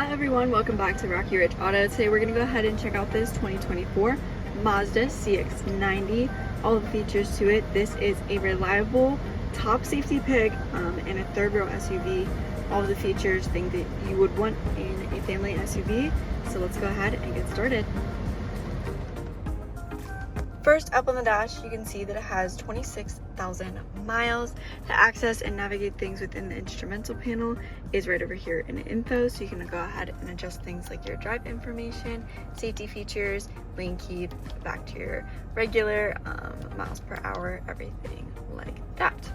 Hi everyone, welcome back to Rocky Ridge Auto. Today we're going to go ahead and check out this 2024 Mazda CX-90. All of the features to it. This is a reliable top safety pick and a third row SUV. All of the features, things that you would want in a family SUV. So let's go ahead and get started. First up on the dash, you can see that it has 26,000 miles. To access and navigate things within the instrumental panel is right over here in info, so you can go ahead and adjust things like your drive information, safety features, lane keep, back to your regular miles per hour, everything like that.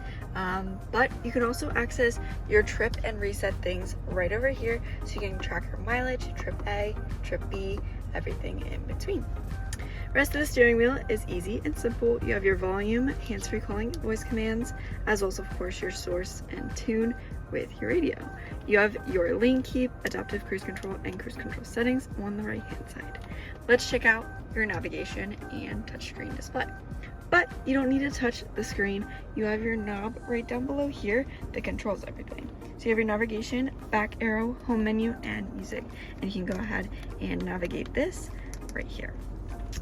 But you can also access your trip and reset things right over here, so you can track your mileage, trip A, trip B, everything in between. Rest of the steering wheel is easy and simple. You have your volume, hands-free calling, voice commands, as well as of course your source and tune with your radio. You have your lane keep, adaptive cruise control, and cruise control settings on the right hand side. Let's check out your navigation and touchscreen display. But you don't need to touch the screen. You have your knob right down below here that controls everything. So you have your navigation, back arrow, home menu, and music. And you can go ahead and navigate this right here.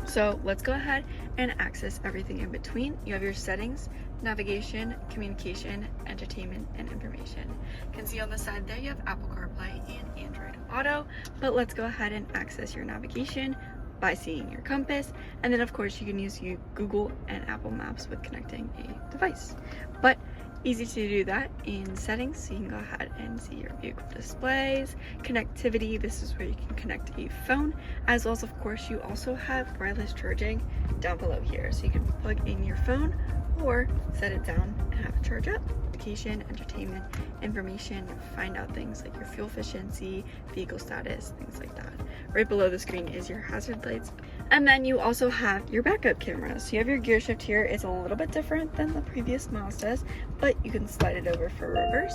So let's go ahead and access everything in between. You have your settings, navigation, communication, entertainment, and information. You can see on the side there you have Apple CarPlay and Android Auto, but let's go ahead and access your navigation by seeing your compass, and then of course you can use Google and Apple Maps with connecting a device. But easy to do that in settings, so you can go ahead and see your vehicle displays, connectivity. This is where you can connect a phone, as well as of course you also have wireless charging down below here, so you can plug in your phone or set it down and have it charge up. Education, entertainment, information, find out things like your fuel efficiency, vehicle status, things like that. Right below the screen is your hazard lights, and then you also have your backup camera. So you have your gear shift here. It's a little bit different than the previous Mazdas, but you can slide it over for reverse.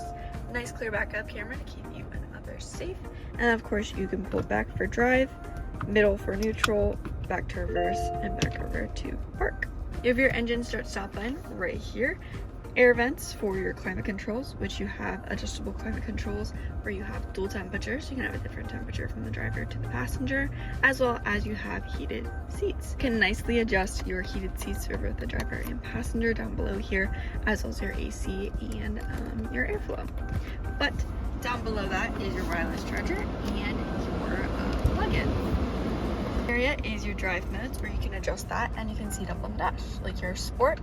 Nice clear backup camera to keep you and others safe, and of course you can pull back for drive, middle for neutral, back to reverse, and back over to park. You have your engine start stop button right here. Air vents for your climate controls, which you have adjustable climate controls where you have dual temperatures, so you can have a different temperature from the driver to the passenger, as well as you have heated seats. You can nicely adjust your heated seats for both the driver and passenger down below here, as well as your AC and your airflow. But down below that is your wireless charger and your plug-in. Area is your drive modes where you can adjust that, and you can see it up on the dash, like your sport,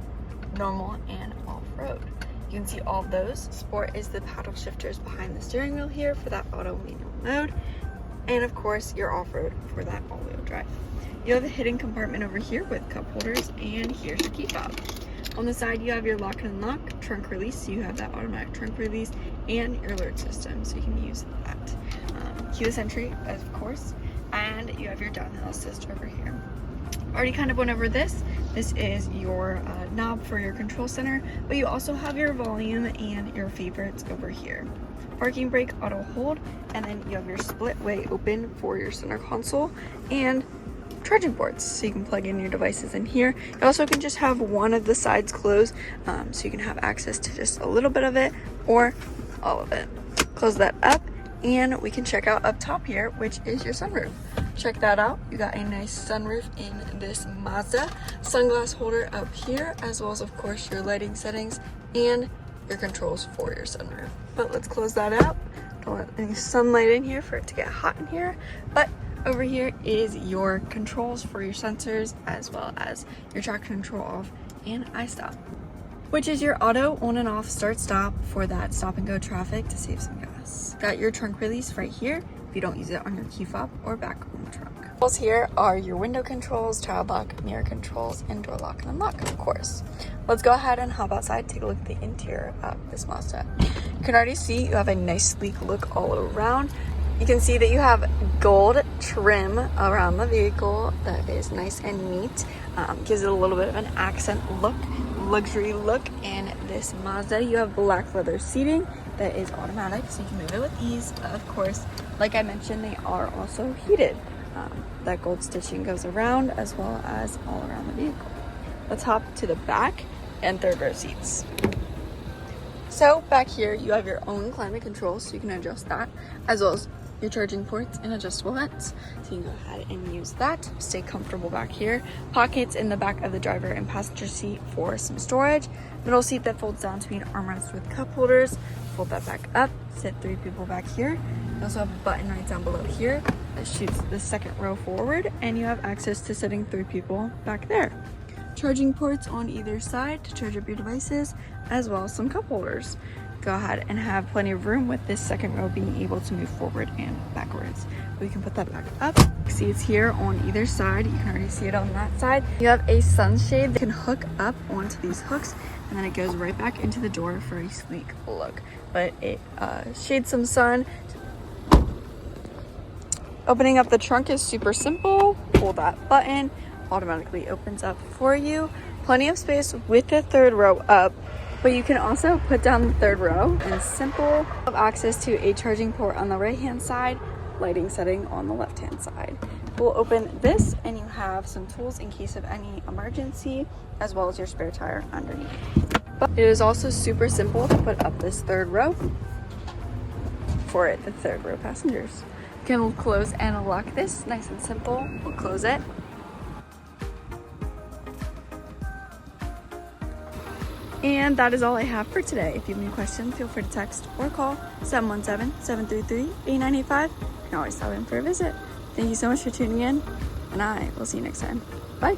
normal, and off-road. You can see all of those. Sport is the paddle shifters behind the steering wheel here for that auto manual mode, and of course your off-road for that all-wheel drive. You have a hidden compartment over here with cup holders, and here's your key fob. On the side you have your lock and unlock, trunk release, so you have that automatic trunk release, and your alert system, so you can use that. Keyless entry, of course, and you have your downhill assist over here. Already kind of went over this. This is your knob for your control center, but you also have your volume and your favorites over here. Parking brake, auto hold, and then you have your split way open for your center console and charging ports, so you can plug in your devices in here. You also can just have one of the sides closed, so you can have access to just a little bit of it or all of it. Close that up, and we can check out up top here, which is your sunroof. Check that out. You got a nice sunroof in this Mazda. Sunglass holder up here, as well as of course your lighting settings and your controls for your sunroof. But let's close that out. Don't let any sunlight in here for it to get hot in here. But over here is your controls for your sensors, as well as your traction control off and iStop, which is your auto on and off start stop for that stop and go traffic to save some gas. Got your trunk release right here if you don't use it on your key fob or back on the trunk. Here are your window controls, child lock, mirror controls, and door lock and unlock, of course. Let's go ahead and hop outside, take a look at the interior of this Mazda. You can already see you have a nice sleek look all around. You can see that you have gold trim around the vehicle that is nice and neat. Gives it a little bit of an accent look, luxury look in this Mazda. You have black leather seating that is automatic, so you can move it with ease. Of course, like I mentioned, they are also heated. That gold stitching goes around as well as all around the vehicle. Let's hop to the back and third row seats. So back here you have your own climate control, so you can adjust that, as well as your charging ports and adjustable vents. So you can go ahead and use that. Stay comfortable back here. Pockets in the back of the driver and passenger seat for some storage. Middle seat that folds down to be an armrest with cup holders. Fold that back up, sit 3 people back here. You also have a button right down below here that shoots the second row forward, and you have access to sitting 3 people back there. Charging ports on either side to charge up your devices, as well as some cup holders. Go ahead and have plenty of room with this second row being able to move forward and backwards. We can put that back up. Seats here on either side. You can already see it on that side. You have a sunshade that can hook up onto these hooks, and then it goes right back into the door for a sleek look. But it shades some sun. Opening up the trunk is super simple. Pull that button, automatically opens up for you. Plenty of space with the 3rd row up. But you can also put down the 3rd row and simple. Have access to a charging port on the right hand side, lighting setting on the left hand side. We'll open this and you have some tools in case of any emergency, as well as your spare tire underneath. But it is also super simple to put up this 3rd row for the 3rd row passengers. You can close and lock this, nice and simple. We'll close it. And that is all I have for today. If you have any questions, feel free to text or call 717-733-8985. You can always stop in for a visit. Thank you so much for tuning in, and I will see you next time. Bye.